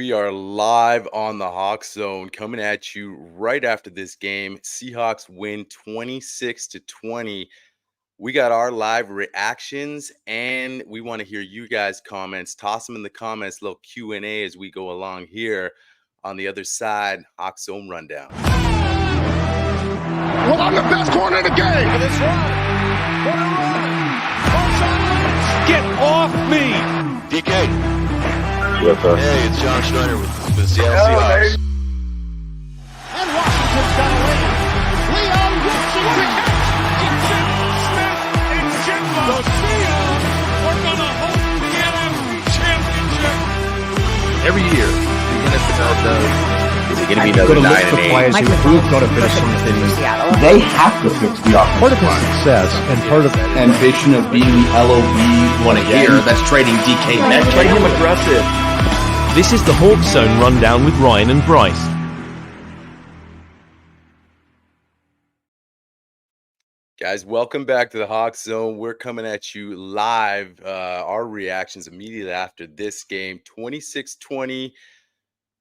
We are live on the Hawks Zone coming at you right after this game. Seahawks win 26-20. We got our live reactions and we want to hear you guys' comments. Toss them in the comments, little Q&A as we go along here. On the other side, Hawks Zone rundown. Well, I'm the best corner in the game. For this run. What a run. Get off me. DK. Hey, it's John Schneider with the Seattle Seahawks. And Washington's got a lead. Leo Washington. Jackson Smith and Jimbo. The Seahawks are going to hold the NFC Championship. Every year, the NFL does. Is it going to be another 9-8? Players who've got to finish something. They have to fix the offense. Part of his success and part of ambition of being the LOB one again. That's trading DK Metcalf. Play him aggressive. This is the Hawks Zone Rundown with Ryan and Bryce. Guys, welcome back to the Hawks Zone. We're coming at you live. Our reactions immediately after this game. 26-20.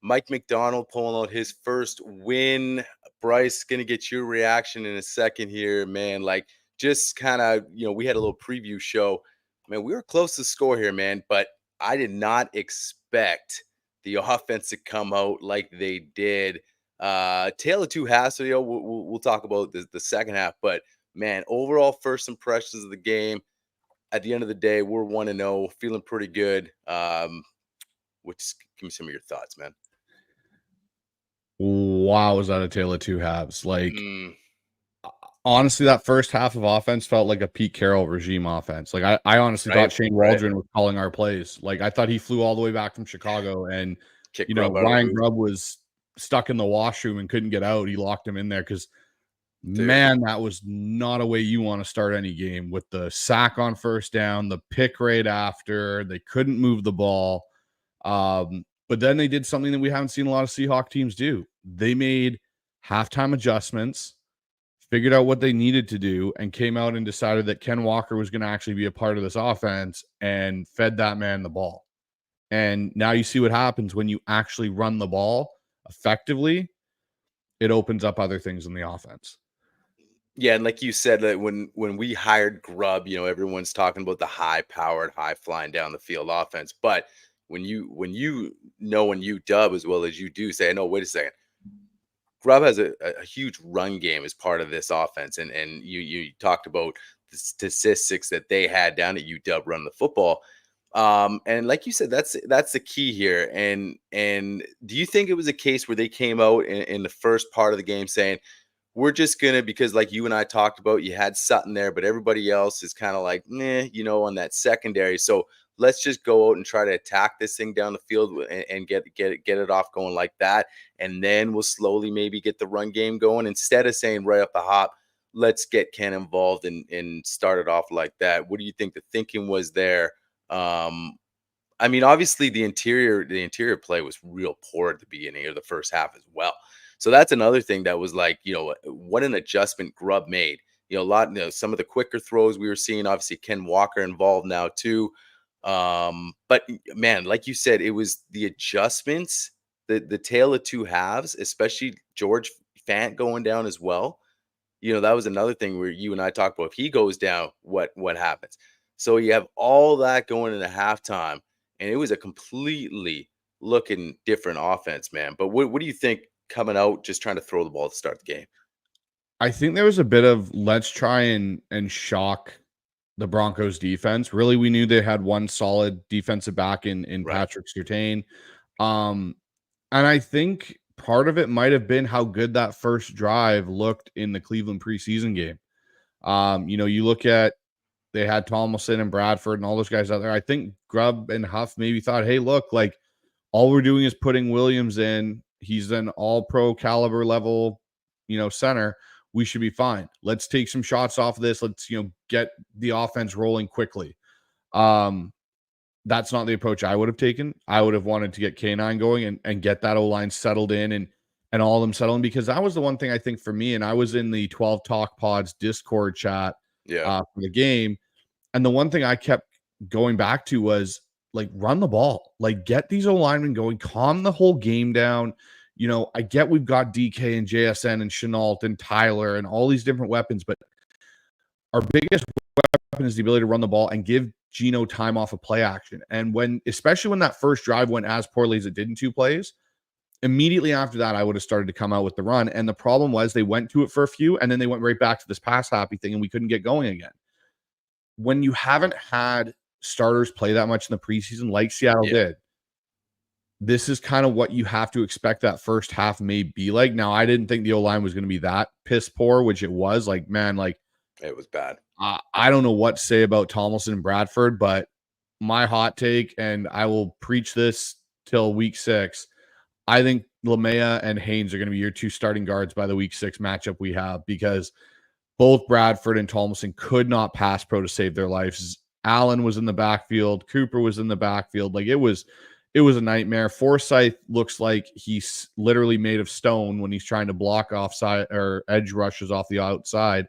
Mike McDonald pulling out his first win. Bryce, going to get your reaction in a second here, man. Like, just kind of, we had a little preview show. Man, we were close to score here, man, but I did not expect the offense to come out like they did. Tale of two halves, so we'll talk about the second half, but man, overall first impressions of the game. At the end of the day, we're 1-0, feeling pretty good. Which give me some of your thoughts, man. Wow, was that a tale of two halves? Like, honestly, that first half of offense felt like a Pete Carroll regime offense. Like, I honestly thought Shane Waldron was calling our plays. Like, I thought he flew all the way back from Chicago, and Ryan Grubb was stuck in the washroom and couldn't get out. He locked him in there because, man, that was not a way you want to start any game. With the sack on first down, the pick right after, they couldn't move the ball. But then they did something that we haven't seen a lot of Seahawks teams do. They made halftime adjustments, figured out what they needed to do, and came out and decided that Ken Walker was going to actually be a part of this offense and fed that man the ball. And now you see what happens when you actually run the ball effectively. It opens up other things in the offense. Yeah, and like you said, that when we hired Grubb, everyone's talking about the high-powered, high-flying down the field offense. But when you know and you dub as well as you do, say, no, wait a second. Grubb has a huge run game as part of this offense, and you talked about the statistics that they had down at UW running the football. And like you said, that's the key here. And do you think it was a case where they came out in the first part of the game saying, we're just going to, because like you and I talked about, you had Sutton there, but everybody else is kind of like, on that secondary. So let's just go out and try to attack this thing down the field and get it off going like that. And then we'll slowly maybe get the run game going instead of saying right up the hop, let's get Ken involved and start it off like that. What do you think the thinking was there? I mean, obviously the interior play was real poor at the beginning of the first half as well. So that's another thing that was like, what an adjustment Grubb made. Some of the quicker throws we were seeing, obviously Ken Walker involved now too. But man, like you said, it was the adjustments, the tale of two halves, especially George Fant going down as well. That was another thing where you and I talked about, if he goes down, what happens? So you have all that going into halftime, and it was a completely looking different offense, man. But what do you think coming out, just trying to throw the ball to start the game? I think there was a bit of let's try and shock the Broncos defense. Really, we knew they had one solid defensive back in Patrick Surtain. And I think part of it might have been how good that first drive looked in the Cleveland preseason game. You look at, they had Tomlinson and Bradford and all those guys out there. I think Grubb and Huff maybe thought, hey, look, like all we're doing is putting Williams in. He's an all-pro caliber level, center. We should be fine. Let's take some shots off of this. Let's, get the offense rolling quickly. That's not the approach I would have taken. I would have wanted to get K9 going and get that O-line settled in and all of them settled in, because that was the one thing I think for me, and I was in the 12 Talk Pods Discord chat for the game. And the one thing I kept going back to was like run the ball, like get these O linemen going, calm the whole game down. You know, I get we've got DK and JSN and Chenault and Tyler and all these different weapons, but our biggest weapon is the ability to run the ball and give Geno time off of play action. And especially when that first drive went as poorly as it did in 2 plays, immediately after that, I would have started to come out with the run. And the problem was they went to it for a few, and then they went right back to this pass happy thing, and we couldn't get going again. When you haven't had starters play that much in the preseason, like Seattle did, this is kind of what you have to expect that first half may be like. Now, I didn't think the O-line was going to be that piss poor, which it was. Like, man, like it was bad. I don't know what to say about Tomlinson and Bradford, but my hot take, and I will preach this till week 6, I think Lamea and Haynes are going to be your 2 starting guards by the week 6 matchup we have, because both Bradford and Tomlinson could not pass pro to save their lives. Allen was in the backfield. Cooper was in the backfield. Like it was a nightmare. Forsyth looks like he's literally made of stone when he's trying to block offside or edge rushes off the outside.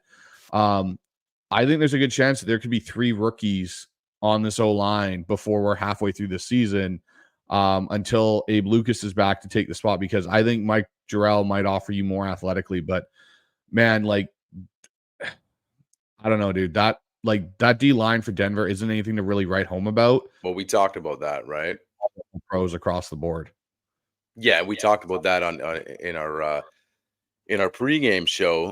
I think there's a good chance that there could be 3 rookies on this O-line before we're halfway through the season, until Abe Lucas is back to take the spot, because I think Mike Jarrell might offer you more athletically. But man, like, I don't know, dude. That D line for Denver isn't anything to really write home about. Well, we talked about that, right? Pros across the board. Yeah, we talked about that in our pregame show.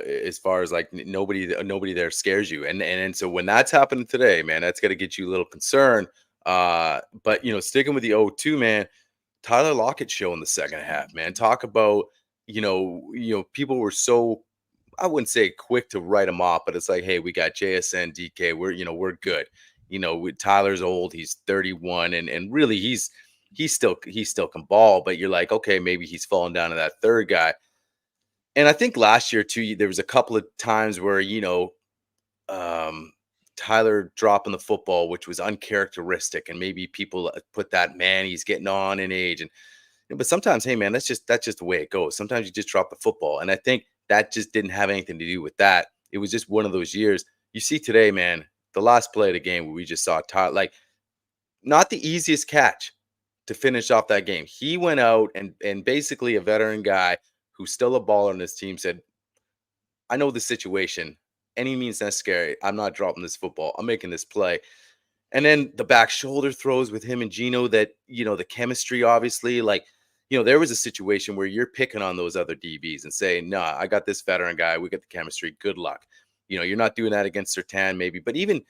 As far as like nobody there scares you, and so when that's happening today, man, that's got to get you a little concerned. But sticking with the 0-2, man, Tyler Lockett show in the second half, man. Talk about people were so, I wouldn't say quick to write him off, but it's like, hey, we got JSN, DK, we're good. Tyler's old, he's 31, and really he still can ball, but you're like, okay, maybe he's falling down to that third guy. And I think last year too, there was a couple of times where Tyler dropping the football, which was uncharacteristic, and maybe people put that, man, he's getting on in age, but sometimes, hey man, that's just the way it goes. Sometimes you just drop the football, and I think that just didn't have anything to do with that. It was just one of those years. You see today, man, the last play of the game where we just saw Tyler, like, not the easiest catch to finish off that game. He went out and basically a veteran guy who's still a baller on his team said, I know the situation. Any means necessary. I'm not dropping this football. I'm making this play. And then the back shoulder throws with him and Geno, that, the chemistry, obviously, like, there was a situation where you're picking on those other DBs and saying, nah, I got this veteran guy. We got the chemistry. Good luck. You're not doing that against Surtain, maybe, but even,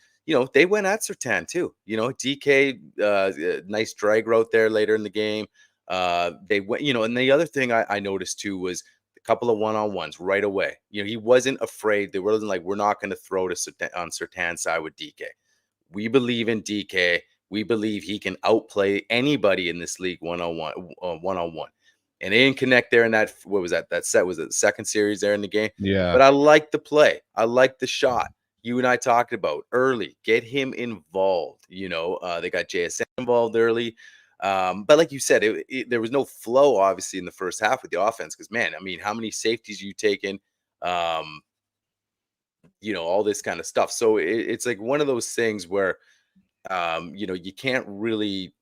they went at Surtain too. DK, nice drag route there later in the game. They went, and the other thing I noticed too was a couple of one-on-ones right away. He wasn't afraid. There wasn't like, we're not going to throw to on Surtain's side with DK. We believe in DK. We believe he can outplay anybody in this league one-on-one. And they didn't connect there in that. What was that? That set was it the second series there in the game. Yeah. But I like the play. I like the shot. You and I talked about early. Get him involved. They got JSN involved early. But like you said, there was no flow obviously in the first half with the offense, because man, I mean, how many safeties you taken? All this kind of stuff. So it's like one of those things where you can't really.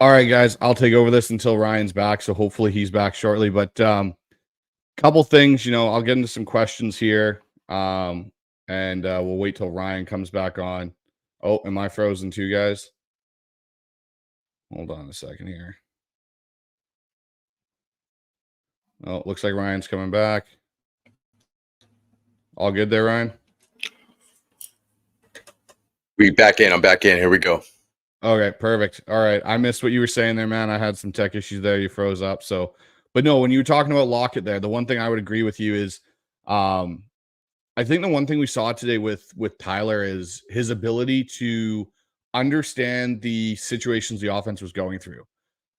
All right, guys, I'll take over this until Ryan's back. So hopefully he's back shortly. But couple things, I'll get into some questions here. And we'll wait till Ryan comes back on. Oh, am I frozen too, guys? Hold on a second here. Oh, looks like Ryan's coming back. All good there, Ryan? I'm back in. Here we go. Okay, perfect. All right. I missed what you were saying there, man. I had some tech issues there. You froze up. So, but no, when you were talking about Lockett there, the one thing I would agree with you is I think the one thing we saw today with Tyler is his ability to understand the situations the offense was going through.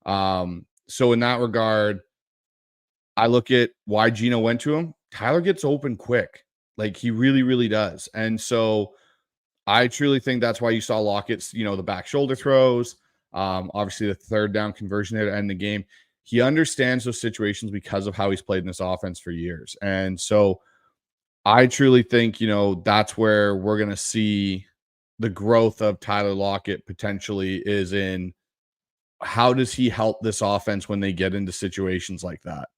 So in that regard, I look at why Gino went to him. Tyler gets open quick. Like he really, really does. And so I truly think that's why you saw Lockett's, the back shoulder throws, obviously the third down conversion there to end the game. He understands those situations because of how he's played in this offense for years. And so I truly think, that's where we're going to see the growth of Tyler Lockett potentially is in how does he help this offense when they get into situations like that?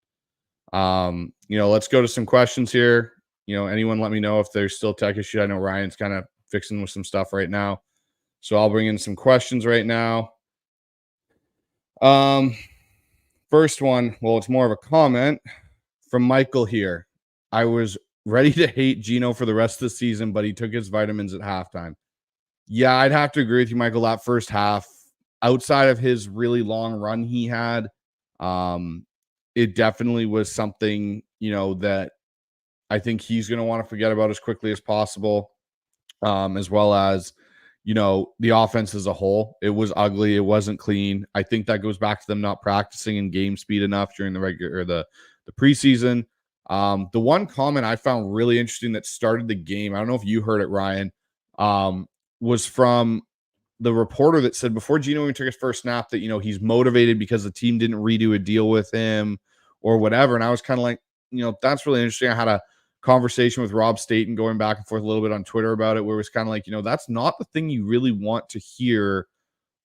Let's go to some questions here. Anyone let me know if there's still tech issue. I know Ryan's kind of fixing with some stuff right now. So I'll bring in some questions right now. First one, well, it's more of a comment from Michael here. I was ready to hate Gino for the rest of the season, but he took his vitamins at halftime. Yeah, I'd have to agree with you, Michael. That first half, outside of his really long run he had, it definitely was something, that I think he's going to want to forget about as quickly as possible, as well as, the offense as a whole. It was ugly. It wasn't clean. I think that goes back to them not practicing in game speed enough during the regular or the preseason. The one comment I found really interesting that started the game, I don't know if you heard it, Ryan, was from the reporter that said before Gino even took his first snap that, he's motivated because the team didn't redo a deal with him or whatever. And I was kind of like, that's really interesting. I had a conversation with Rob Staten going back and forth a little bit on Twitter about it, where it was kind of like, that's not the thing you really want to hear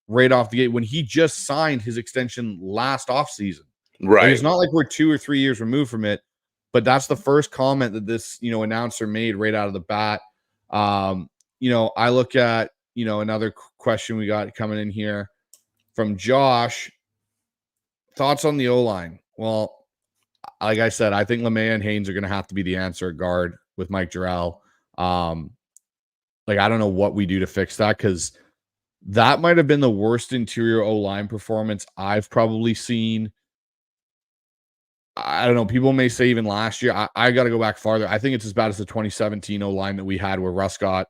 right off the gate when he just signed his extension last offseason. Right. Like, it's not like we're 2 or 3 years removed from it, but that's the first comment that this, announcer made right out of the bat. I look at, another question we got coming in here from Josh. Thoughts on the O-line? Well, like I said, I think LeMay and Haynes are going to have to be the answer at guard with Mike Jarrell. I don't know what we do to fix that, because that might have been the worst interior O-line performance I've probably seen. I don't know. People may say even last year. I got to go back farther. I think it's as bad as the 2017 O-line that we had where Russ got,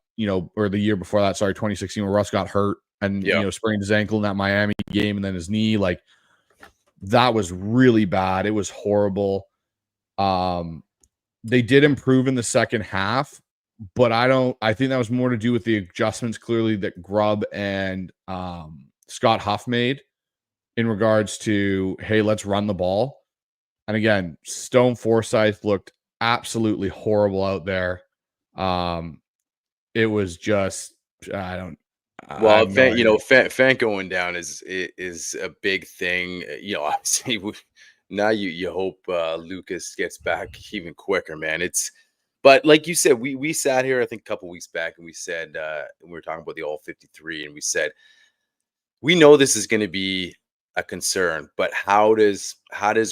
or the year before that, 2016, where Russ got hurt and, sprained his ankle in that Miami game and then his knee. Like, that was really bad. It was horrible. They did improve in the second half, but I think that was more to do with the adjustments clearly that Grubb and Scott Huff made in regards to, hey, let's run the ball. And again, Stone Forsyth looked absolutely horrible out there. It was just, Fant going down is a big thing. Obviously, now you hope Lucas gets back even quicker, man. But like you said, we sat here I think a couple weeks back and we said we were talking about the all 53, and we said we know this is going to be a concern, but how does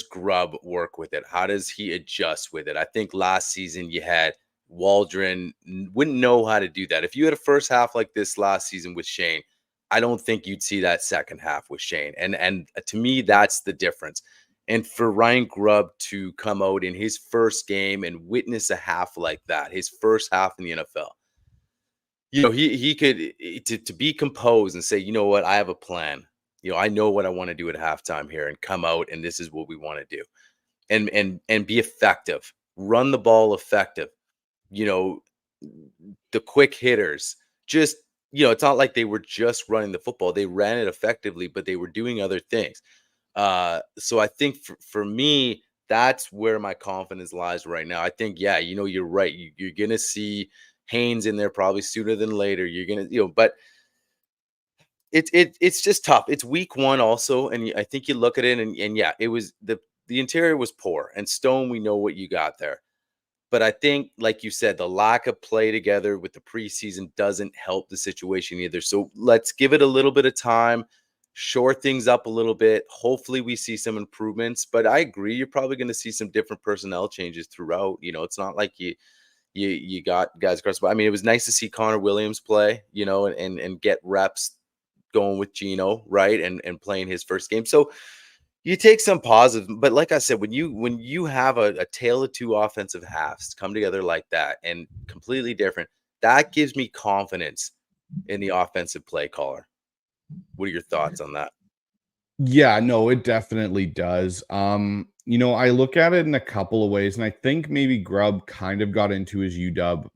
Grubb work with it? How does he adjust with it? I think last season you had Waldron wouldn't know how to do that. If you had a first half like this last season with Shane, I don't think you'd see that second half with Shane. And to me, that's the difference. And for Ryan Grubb to come out in his first game and witness a half like that, his first half in the NFL, he could to be composed and say, you know what, I have a plan. I know what I want to do at halftime here, and come out, and this is what we want to do, and be effective, run the ball effective. The quick hitters, just, it's not like they were just running the football. They ran it effectively, but they were doing other things. So I think for me, that's where my confidence lies right now. I think, you're right. You're going to see Haynes in there probably sooner than later. You're going to, but It's just tough. It's week one also, and I think you look at it, and yeah, it was the interior was poor, and Stone, we know what you got there. But I think, like you said, the lack of play together with the preseason doesn't help the situation either. So let's give it a little bit of time, shore things up a little bit. Hopefully, we see some improvements. But I agree, you're probably going to see some different personnel changes throughout. It's not like you got guys across. But I mean, it was nice to see Connor Williams play, and get reps going with Gino, right, and playing his first game. So you take some positive, but like I said, when you have a tale of two offensive halves come together like that and completely different, that gives me confidence in the offensive play caller. What are your thoughts on that? Yeah, no, it definitely does. I look at it in a couple of ways, and I think maybe Grubb kind of got into his UW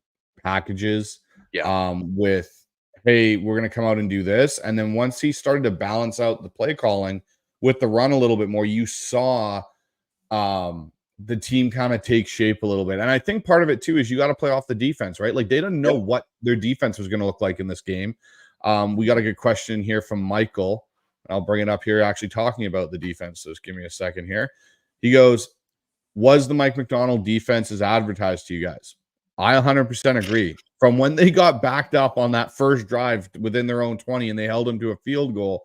packages Yeah. with, hey, we're gonna come out and do this. And then once he started to balance out the play calling with the run a little bit more, you saw the team kind of take shape a little bit. And I think part of it too is you got to play off the defense, right? Like they didn't know Yep. what their defense was going to look like in this game. We got a good question here from Michael. I'll bring it up here, actually talking about the defense. So just give me a second here. He goes, was the Mike McDonald defense as advertised to you guys? I 100% agree. From when they got backed up on that first drive within their own 20 and they held them to a field goal,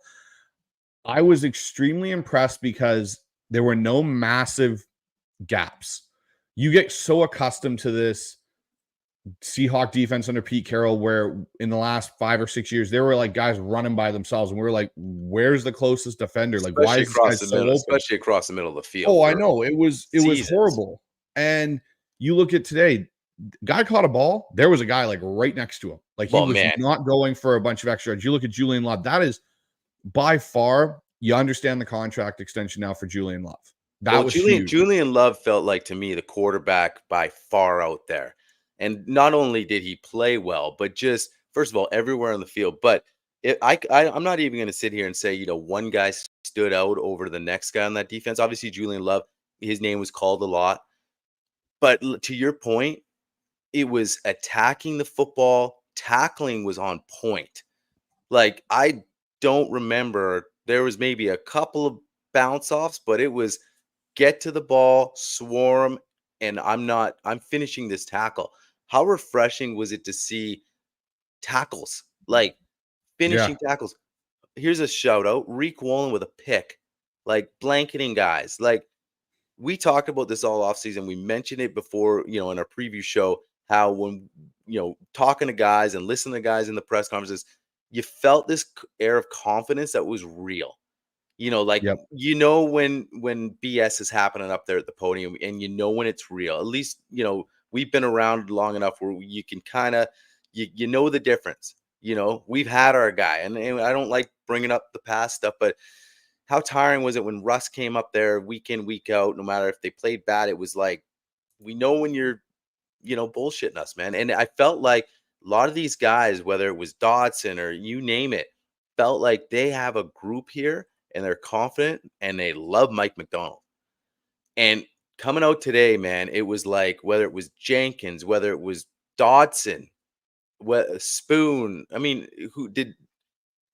I was extremely impressed because there were no massive gaps. You get so accustomed to this Seahawk defense under Pete Carroll, where in the last 5 or 6 years, there were like guys running by themselves, and we were like, where's the closest defender? Like, why Especially is this guy across the so middle, open? especially across the middle of the field Oh, I for know. It was seasons. horrible. And you look at today, guy caught a ball. There was a guy like right next to him. Like he Well, was man, not going for a bunch of extra yards. You look at Julian Love. That is by far, you understand the contract extension now for Julian Love. That well, was Julian huge. Julian Love felt like to me the quarterback by far out there. And not only did he play well, but just first of all, everywhere on the field. But I'm not even going to sit here and say one guy stood out over the next guy on that defense. Obviously, Julian Love, his name was called a lot. But to your point, it was attacking the football, tackling was on point. Like I don't remember, there was maybe a couple of bounce offs, but it was get to the ball, swarm, and I'm finishing this tackle. How refreshing was it to see tackles, like Yeah. finishing tackles? Here's a shout out, Reek Wallen with a pick, like blanketing guys. Like we talked about this all offseason. We mentioned it before, in our preview show, how when, talking to guys and listening to guys in the press conferences, you felt this air of confidence that was real. Like Yep. when BS is happening up there at the podium, and when it's real. At least we've been around long enough where you can kind of you know the difference. We've had our guy, and I don't like bringing up the past stuff, but how tiring was it when Russ came up there week in week out? No matter if they played bad, it was like we know when you're bullshitting us, man. And I felt like a lot of these guys, whether it was Dotson or you name it, felt like they have a group here and they're confident and they love Mike McDonald. And coming out today, man, it was like whether it was Jenkins, whether it was Dotson, Spoon. I mean, who did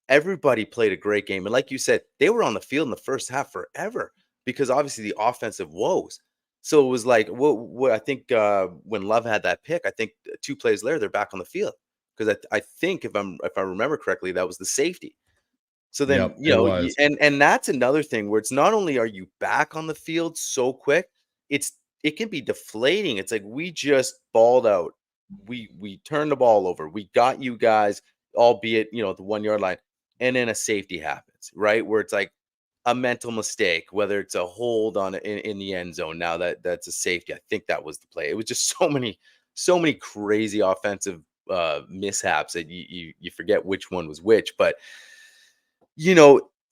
everybody played a great game. And like you said, they were on the field in the first half forever because obviously the offensive woes. So it was like, what I think when Love had that pick, I think 2 plays later they're back on the field because I think if I remember correctly, that was the safety. So then, Yep. It was. and that's another thing where it's not only are you back on the field so quick, it can be deflating. It's like we just balled out. We turned the ball over. We got you guys, albeit, at the 1 yard line, and then a safety happens, right? Where it's like a mental mistake, whether it's a hold on in the end zone. Now that's a safety. I think that was the play. It was just so many crazy offensive mishaps that you forget which one was which, but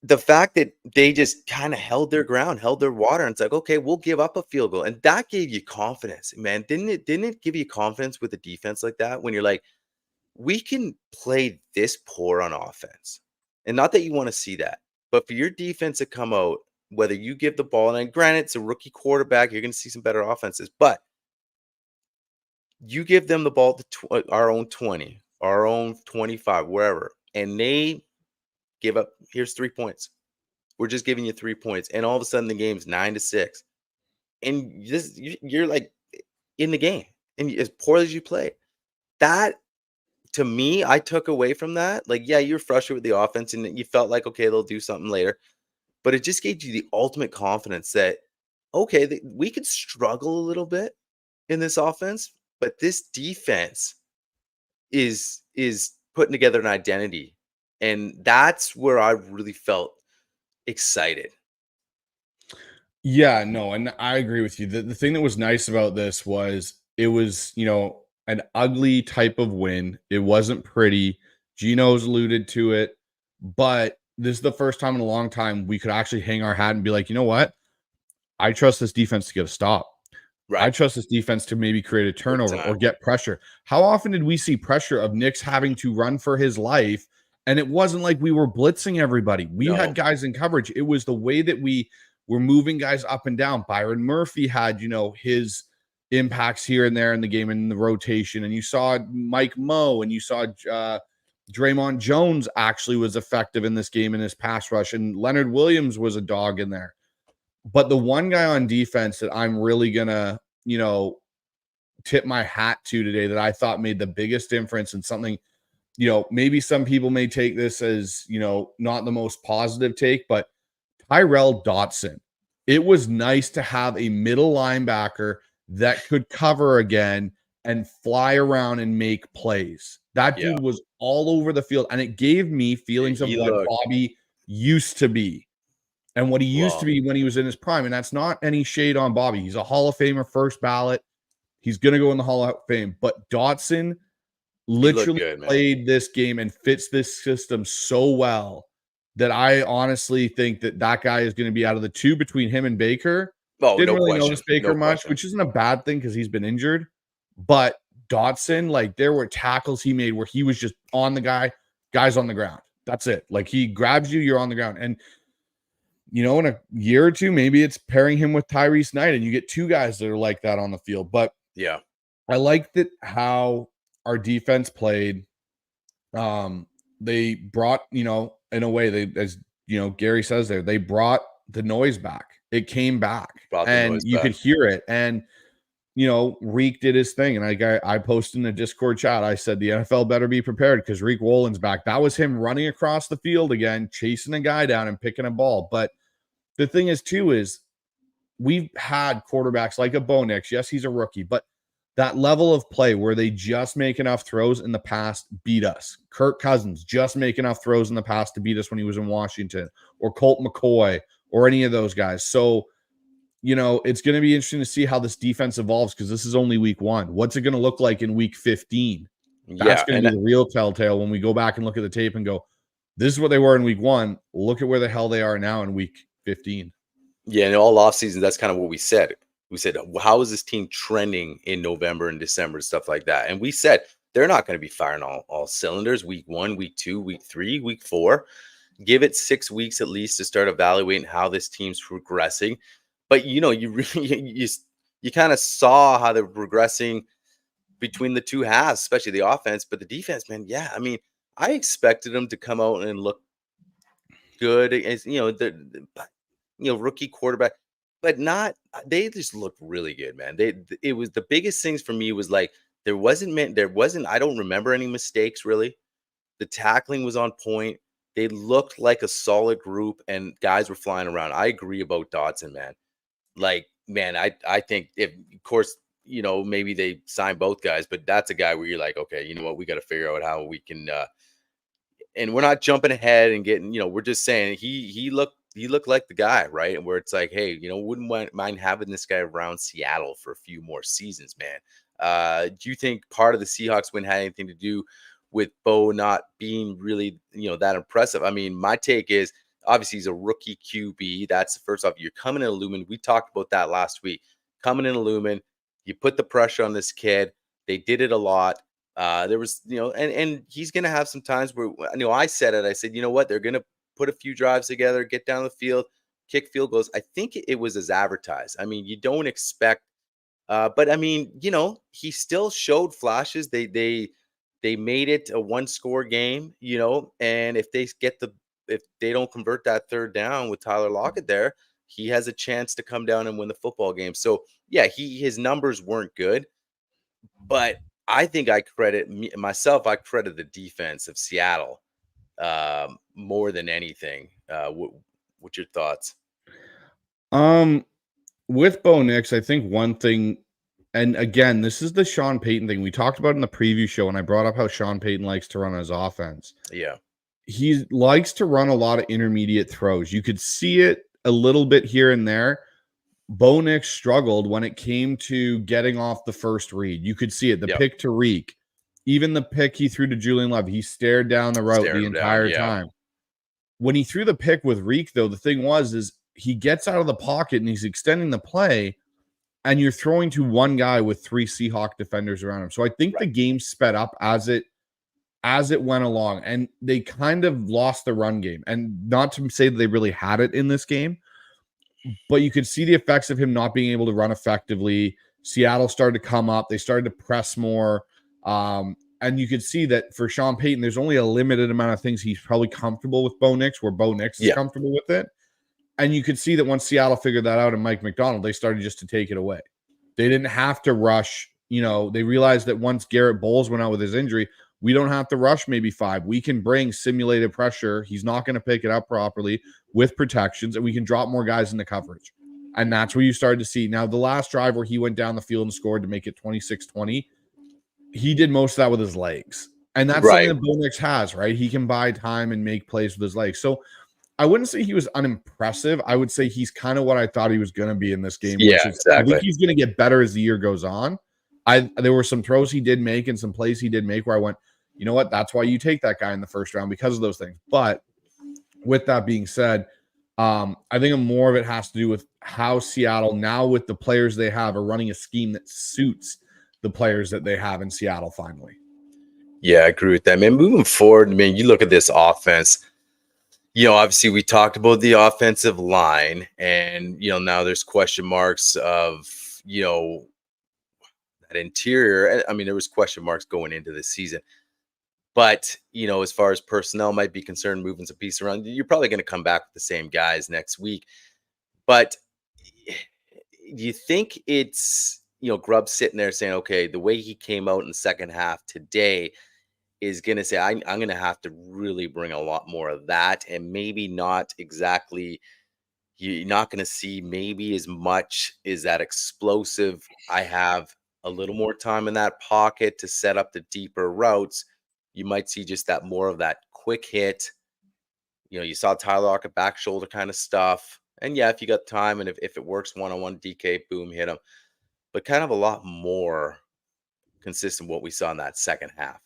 the fact that they just kind of held their ground, held their water, and it's like, okay, we'll give up a field goal. And that gave you confidence, man. Didn't it give you confidence with a defense like that when you're like, we can play this poor on offense? And not that you want to see that, but for your defense to come out, whether you give the ball, and granted, it's a rookie quarterback, you're going to see some better offenses, but you give them the ball to our own 20, our own 25, wherever, and they give up. Here's 3 points. We're just giving you 3 points. And all of a sudden the game's 9-6. And you're like in the game. And as poor as you play, that to me, I took away from that. Like, yeah, you're frustrated with the offense and you felt like, okay, they'll do something later. But it just gave you the ultimate confidence that, okay, we could struggle a little bit in this offense, but this defense is putting together an identity. And that's where I really felt excited. Yeah, no, and I agree with you. The thing that was nice about this was it was, an ugly type of win. It wasn't pretty. Gino's alluded to it, but this is the first time in a long time we could actually hang our hat and be like, you know what? I trust this defense to get a stop. I Right. trust this defense to maybe create a turnover or get pressure. How often did we see pressure of Nix having to run for his life? And it wasn't like we were blitzing everybody. We had No. guys in coverage. It was the way that we were moving guys up and down. Byron Murphy had, his impacts here and there in the game and in the rotation. And you saw Mike Moe and you saw Draymond Jones actually was effective in this game in his pass rush. And Leonard Williams was a dog in there. But the one guy on defense that I'm really gonna, tip my hat to today that I thought made the biggest difference and something, maybe some people may take this as, not the most positive take, but Tyrell Dotson. It was nice to have a middle linebacker that could cover again and fly around and make plays. That Yeah. dude was all over the field, and it gave me feelings of what Bobby used to be. And what he used to be when he was in his prime. And that's not any shade on Bobby. He's a Hall of Famer, first ballot. He's going to go in the Hall of Fame. But Dotson literally played this game and fits this system so well that I honestly think that guy is going to be out of the two between him and Baker. Oh, Didn't no really question. notice Baker much, which isn't a bad thing because he's been injured. But Dotson, like there were tackles he made where he was just on the guy's on the ground. That's it. Like he grabs you, you're on the ground. And in a year or two, maybe it's pairing him with Tyrese Knight and you get two guys that are like that on the field. But yeah, I liked it how our defense played. They brought, in a way, as Gary says there, they brought the noise back. It came back and you could hear it. And, Reek did his thing. And I posted in the Discord chat, I said, the NFL better be prepared because Reek Wolin's back. That was him running across the field again, chasing a guy down and picking a ball. But the thing is, too, is we've had quarterbacks like a Bo Nix. Yes, he's a rookie, but that level of play where they just make enough throws in the past beat us. Kirk Cousins just make enough throws in the past to beat us when he was in Washington, or Colt McCoy, or any of those guys. So, it's going to be interesting to see how this defense evolves because this is only week 1. What's it going to look like in week 15? That's going to be the real telltale when we go back and look at the tape and go, this is what they were in week 1. Look at where the hell they are now in week 15. Yeah, and all offseason, that's kind of what we said. We said, how is this team trending in November and December, stuff like that. And we said they're not going to be firing all cylinders week 1, week 2, week 3, week 4. Give it 6 weeks at least to start evaluating how this team's progressing. But, you really you kind of saw how they're progressing between the two halves, especially the offense. But the defense, man, yeah, I mean, I expected them to come out and look good as, rookie quarterback, but not. They just looked really good, man. It was the biggest things for me was like there wasn't. I don't remember any mistakes really. The tackling was on point. They looked like a solid group, and guys were flying around. I agree about Dotson, man. Like, man, I think if, of course, maybe they sign both guys, but that's a guy where you're like, okay, you know what, we got to figure out how we can. And we're not jumping ahead and getting, we're just saying he looked like the guy, right? And where it's like, hey, wouldn't mind having this guy around Seattle for a few more seasons, man. Do you think part of the Seahawks win had anything to do with Bo not being really, that impressive? I mean, my take is obviously he's a rookie QB. That's the first off. You're coming in Lumen. We talked about that last week. Coming in Lumen, you put the pressure on this kid. They did it a lot. There was, and he's going to have some times where, I said it. I said, you know what? They're going to put a few drives together, get down the field, kick field goals. I think it was as advertised. I mean, you don't expect, but I mean, he still showed flashes. They made it a 1-score game, and if they get if they don't convert that third down with Tyler Lockett there, he has a chance to come down and win the football game. So yeah, his numbers weren't good, but I think I credit I credit the defense of Seattle more than anything. What's your thoughts? With Bo Nix, I think one thing, and again, this is the Sean Payton thing. We talked about in the preview show, and I brought up how Sean Payton likes to run his offense. Yeah. He likes to run a lot of intermediate throws. You could see it a little bit here and there. Bo Nix struggled when it came to getting off the first read. You could see it. The pick to Reek, even the pick he threw to Julian Love, he stared down the route the entire time. When he threw the pick with Reek, though, the thing is he gets out of the pocket and he's extending the play, and you're throwing to one guy with 3 Seahawk defenders around him. So I think the game sped up as it went along, and they kind of lost the run game. And not to say that they really had it in this game, but you could see the effects of him not being able to run effectively. Seattle started to come up. They started to press more. And you could see that for Sean Payton, there's only a limited amount of things he's probably comfortable with Bo Nix, where Bo Nix is comfortable with it. And you could see that once Seattle figured that out and Mike McDonald, they started just to take it away. They didn't have to rush. They realized that once Garrett Bowles went out with his injury, we don't have to rush maybe 5. We can bring simulated pressure. He's not going to pick it up properly with protections, and we can drop more guys into coverage. And that's where you started to see. Now, the last drive where he went down the field and scored to make it 26-20, he did most of that with his legs. And that's something that Bo Nix has, right? He can buy time and make plays with his legs. So I wouldn't say he was unimpressive. I would say he's kind of what I thought he was going to be in this game. Yeah, exactly. I think he's going to get better as the year goes on. There were some throws he did make and some plays he did make where I went, you know what? That's why you take that guy in the first round, because of those things. But with that being said, I think more of it has to do with how Seattle, now with the players they have, are running a scheme that suits the players that they have in Seattle finally. Yeah, I agree with that, man. Moving forward, man, you look at this offense. Obviously we talked about the offensive line, and, now there's question marks of, that interior. I mean, there was question marks going into the season. But, as far as personnel might be concerned, moving some pieces around, you're probably going to come back with the same guys next week. But do you think it's, Grubb sitting there saying, okay, the way he came out in the second half today is going to say, I'm going to have to really bring a lot more of that, and maybe not exactly, you're not going to see maybe as much as that explosive. I have a little more time in that pocket to set up the deeper routes. You might see just that more of that quick hit. You saw Tyler Lockett back shoulder kind of stuff. And yeah, if you got time and if it works one-on-one, DK, boom, hit him. But kind of a lot more consistent what we saw in that second half.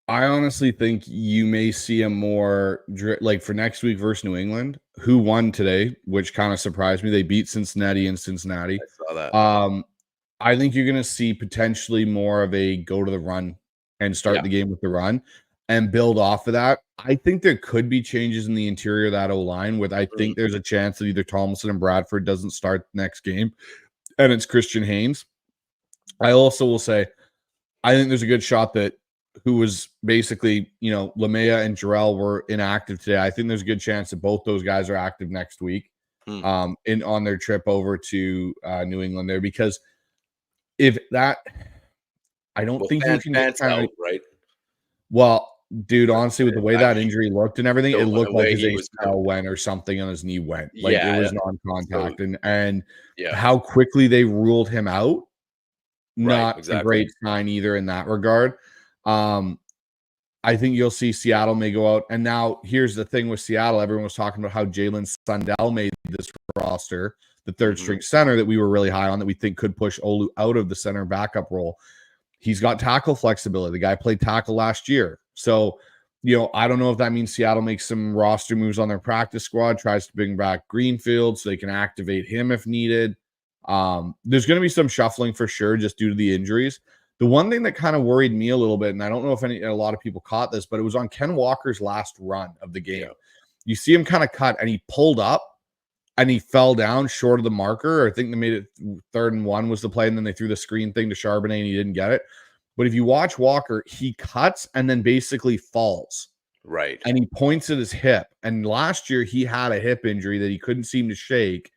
I honestly think you may see a more, like for next week versus New England, who won today, which kind of surprised me. They beat Cincinnati in Cincinnati. I saw that. I think you're going to see potentially more of a go to the run and start the game with the run and build off of that. I think there could be changes in the interior of that O-line, with I think there's a chance that either Tomlinson and Bradford doesn't start the next game, and it's Christian Haynes. I also will say, I think there's a good shot that who was basically, Lamea and Jarrell were inactive today. I think there's a good chance that both those guys are active next week on their trip over to New England there, because if that, I don't think you can get kind of, right. Well, dude, honestly, with the way that injury looked and everything, it looked like his ACL went or something on his knee went. Like it was non-contact, and how quickly they ruled him out, not a great sign either in that regard. I think you'll see Seattle may go out. And now here's the thing with Seattle. Everyone was talking about how Jalen Sundell made this roster, the third string center that we were really high on, that we think could push Olu out of the center backup role. He's got tackle flexibility. The guy played tackle last year. So, I don't know if that means Seattle makes some roster moves on their practice squad, tries to bring back Greenfield so they can activate him if needed. There's going to be some shuffling for sure, just due to the injuries. The one thing that kind of worried me a little bit, and I don't know if a lot of people caught this, but it was on Ken Walker's last run of the game. You see him kind of cut, and he pulled up, and he fell down short of the marker. I think they made it 3rd and 1 was the play, and then they threw the screen thing to Charbonnet, and he didn't get it. But if you watch Walker, he cuts and then basically falls. Right. And he points at his hip. And last year he had a hip injury that he couldn't seem to shake.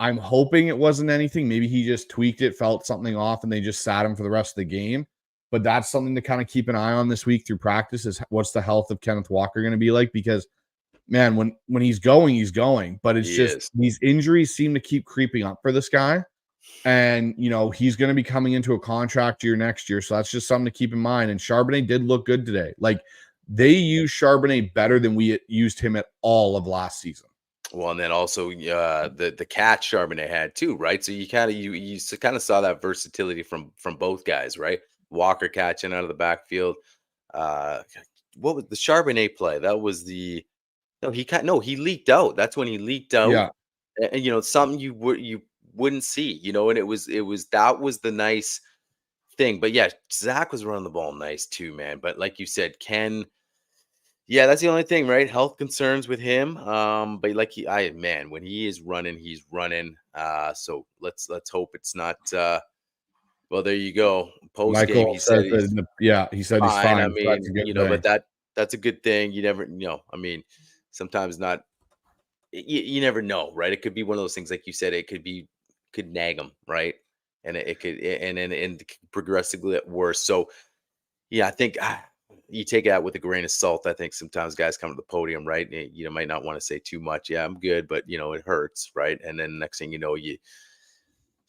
I'm hoping it wasn't anything. Maybe he just tweaked it, felt something off, and they just sat him for the rest of the game. But that's something to kind of keep an eye on this week through practice is what's the health of Kenneth Walker going to be like? Because, man, when he's going, he's going. But it's these injuries seem to keep creeping up for this guy. And, he's going to be coming into a contract year next year. So that's just something to keep in mind. And Charbonnet did look good today. Like, they used Charbonnet better than we used him at all of last season. Well, and then also the catch Charbonnet had too, right? So you kind of saw that versatility from both guys, right? Walker catching out of the backfield. What was the Charbonnet play? That was he leaked out. That's when he leaked out. Yeah. And something you wouldn't see, and it was that was the nice thing. But yeah, Zach was running the ball nice too, man. But like you said, Ken. Yeah, that's the only thing, right? Health concerns with him. But when he is running, he's running. So let's hope it's not. Well, there you go. Post game, he said he's he said he's fine. I mean, that's a good thing. but that's a good thing. You never, I mean, sometimes not. You never know, right? It could be one of those things, like you said. It could nag him, right? And it could, and progressively get worse. So yeah, I think. You take that with a grain of salt. I think sometimes guys come to the podium, right? You might not want to say too much. Yeah, I'm good, but it hurts, right? And then next thing you know, you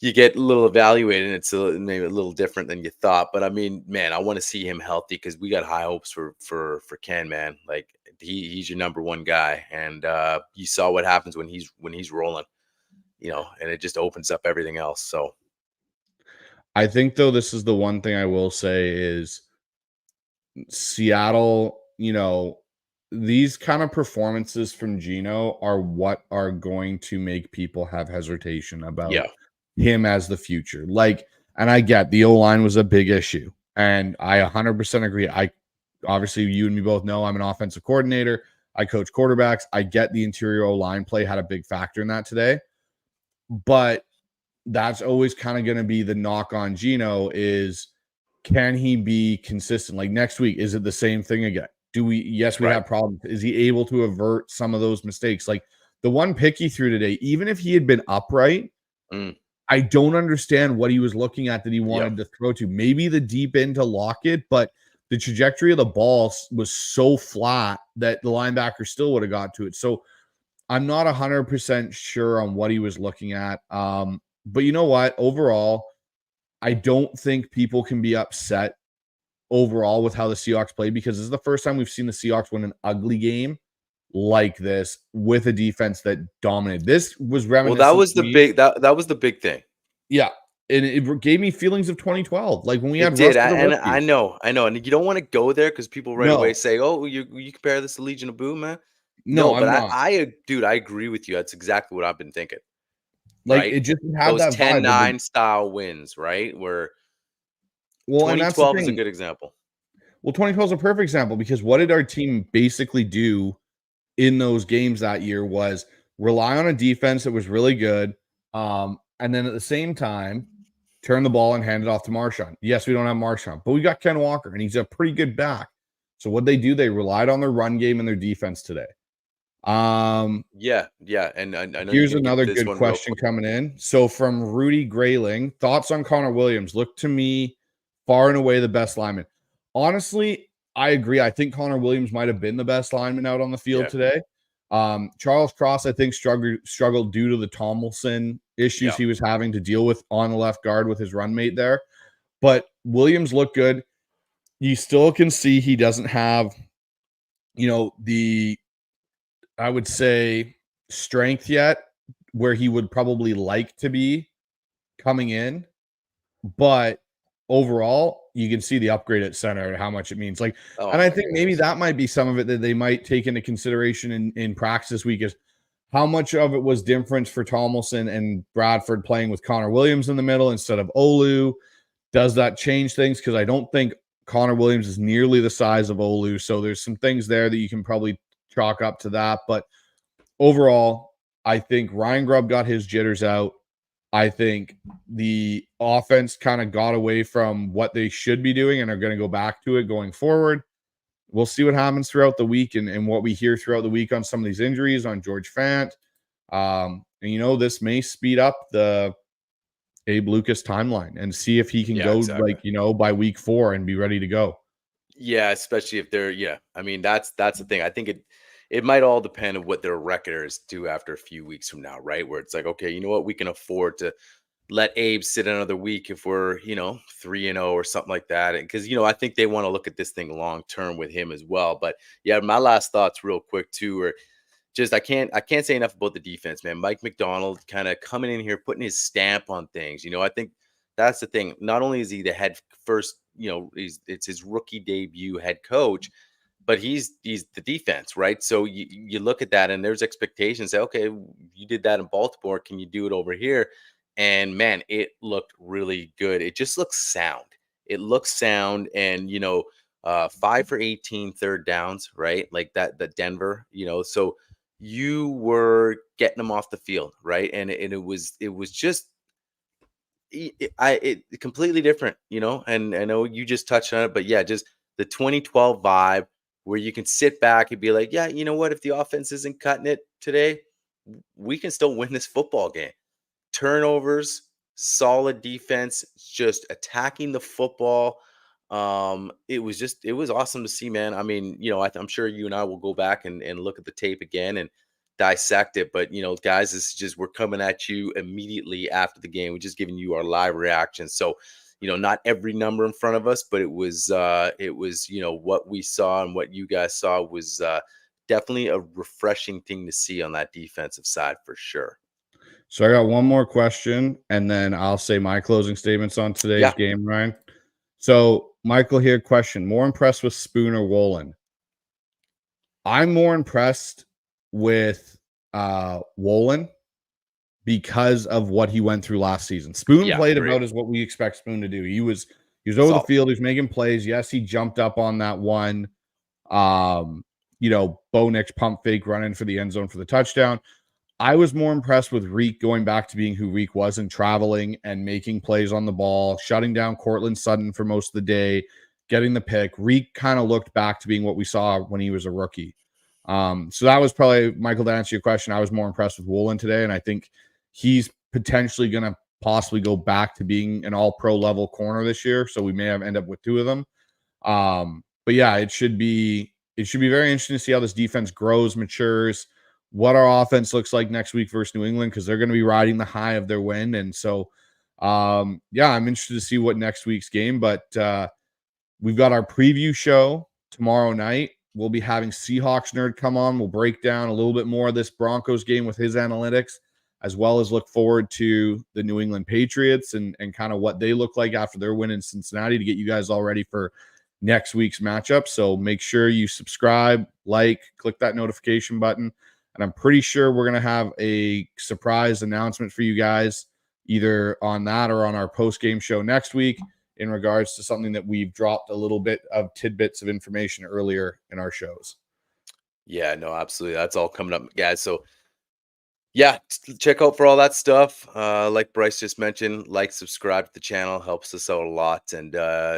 get a little evaluated, and it's maybe a little different than you thought. But I mean, man, I want to see him healthy because we got high hopes for Ken, man. Like he's your number one guy, and you saw what happens when he's rolling, and it just opens up everything else. So, I think though this is the one thing I will say is. Seattle, these kind of performances from Geno are what are going to make people have hesitation about him as the future. And I get the O-line was a big issue, and I 100% agree. Obviously, you and me both know I'm an offensive coordinator. I coach quarterbacks. I get the interior O-line play had a big factor in that today, but that's always kind of going to be the knock on Geno is. Can he be consistent? Like next week, is it the same thing again? We have problems. Is he able to avert some of those mistakes? Like the one pick he threw today, even if he had been upright, I don't understand what he was looking at that he wanted to throw to. Maybe the deep end to lock it, but the trajectory of the ball was so flat that the linebacker still would have got to it. So I'm not 100% sure on what he was looking at. But you know what? Overall, I don't think people can be upset overall with how the Seahawks played because this is the first time we've seen the Seahawks win an ugly game like this with a defense that dominated. This was reminiscent. Well, that was the big thing. Yeah, and it gave me feelings of 2012, like when we had. I know, and you don't want to go there because people away say, "Oh, you compare this to Legion of Boom, man." No, but I agree with you. That's exactly what I've been thinking. Like right? It just had those that 10-9 style wins, right? Where 2012 is a good example. Well, 2012 is a perfect example because what did our team basically do in those games that year was rely on a defense that was really good, and then at the same time turn the ball and hand it off to Marshawn. Yes, we don't have Marshawn, but we got Ken Walker, and he's a pretty good back. So what they do, they relied on their run game and their defense today. And I know here's another good question coming in. So from Rudy Grayling, thoughts on Connor Williams? Look to me far and away the best lineman. Honestly, I agree. I think Connor Williams might have been the best lineman out on the field today. Charles Cross, I think, struggled due to the Tomlinson issues he was having to deal with on the left guard with his run mate there. But Williams looked good. You still can see he doesn't have, I would say, strength yet where he would probably like to be coming in. But overall, you can see the upgrade at center and how much it means. And I think maybe that might be some of it that they might take into consideration in practice this week is how much of it was difference for Tomlinson and Bradford playing with Connor Williams in the middle instead of Olu. Does that change things? Because I don't think Connor Williams is nearly the size of Olu. So there's some things there that you can probably chalk up to that. But overall, I think Ryan Grubb got his jitters out. I think the offense kind of got away from what they should be doing and are going to go back to it going forward. we'll see what happens throughout the week and what we hear throughout the week on some of these injuries on George Fant. And this may speed up the Abe Lucas timeline and see if he can go exactly. by week 4 and be ready to go. Yeah, especially if they're I mean, that's the thing. I think it might all depend on what their records do after a few weeks from now, right? Where it's like, okay, you know what, we can afford to let Abe sit another week if we're 3-0 or something like that. And because I think they want to look at this thing long term with him as well. But yeah, my last thoughts real quick too are just I can't say enough about the defense, man. Mike McDonald kind of coming in here, putting his stamp on things. I think that's the thing. Not only is he the head first, it's his rookie debut head coach, but he's the defense, right? So you look at that and there's expectations. Say, okay, you did that in Baltimore. Can you do it over here? And man, it looked really good. It just looks sound. It looks sound, and 5 for 18 third downs, right? Like that, the Denver, so you were getting them off the field, right? And it was just completely different, and I know you just touched on it, but yeah, just the 2012 vibe where you can sit back and be like, yeah, you know what? If the offense isn't cutting it today, we can still win this football game. Turnovers, solid defense, just attacking the football. It was awesome to see, man. I mean, I'm sure you and I will go back and look at the tape again and dissect it. But guys, this is just we're coming at you immediately after the game. We're just giving you our live reaction. So, not every number in front of us, but it was what we saw and what you guys saw was definitely a refreshing thing to see on that defensive side for sure. So I got one more question, and then I'll say my closing statements on today's Yeah. game, Ryan. So Michael here, question: more impressed with Spoon or Wolin? I'm more impressed with Wolin because of what he went through last season. Spoon played Great. about as what we expect Spoon to do. He was over the field, he was making plays. Yes, he jumped up on that one. Bo Nix pump fake run in for the end zone for the touchdown. I was more impressed with Reek going back to being who Reek was and traveling and making plays on the ball, shutting down Cortland Sutton for most of the day, getting the pick. Reek kind of looked back to being what we saw when he was a rookie. So that was probably, Michael, to answer your question, I was more impressed with Wolin today, and I think he's potentially going to possibly go back to being an all-pro level corner this year, so we may end up with 2 of them. But yeah, it should be very interesting to see how this defense grows, matures, what our offense looks like next week versus New England, because they're going to be riding the high of their win. And so, I'm interested to see what next week's game, but we've got our preview show tomorrow night. We'll be having Seahawks Nerd come on. We'll break down a little bit more of this Broncos game with his analytics, as well as look forward to the New England Patriots and kind of what they look like after their win in Cincinnati to get you guys all ready for next week's matchup. So make sure you subscribe, click that notification button. And I'm pretty sure we're going to have a surprise announcement for you guys either on that or on our post-game show next week in regards to something that we've dropped a little bit of tidbits of information earlier in our shows. Yeah, no, absolutely. That's all coming up, guys. So yeah, check out for all that stuff. Like Bryce just mentioned, subscribe to the channel, helps us out a lot, and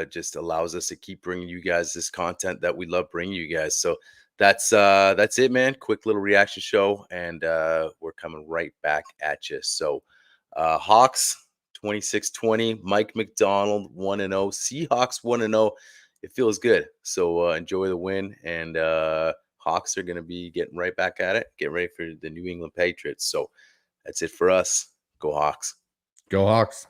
just allows us to keep bringing you guys this content that we love bringing you guys. So that's it, man. Quick little reaction show, and we're coming right back at you. So Hawks 26-20, Mike McDonald 1-0, Seahawks 1-0. It feels good. So enjoy the win, and Hawks are going to be getting right back at it. Get ready for the New England Patriots. So that's it for us. Go Hawks. Go Hawks.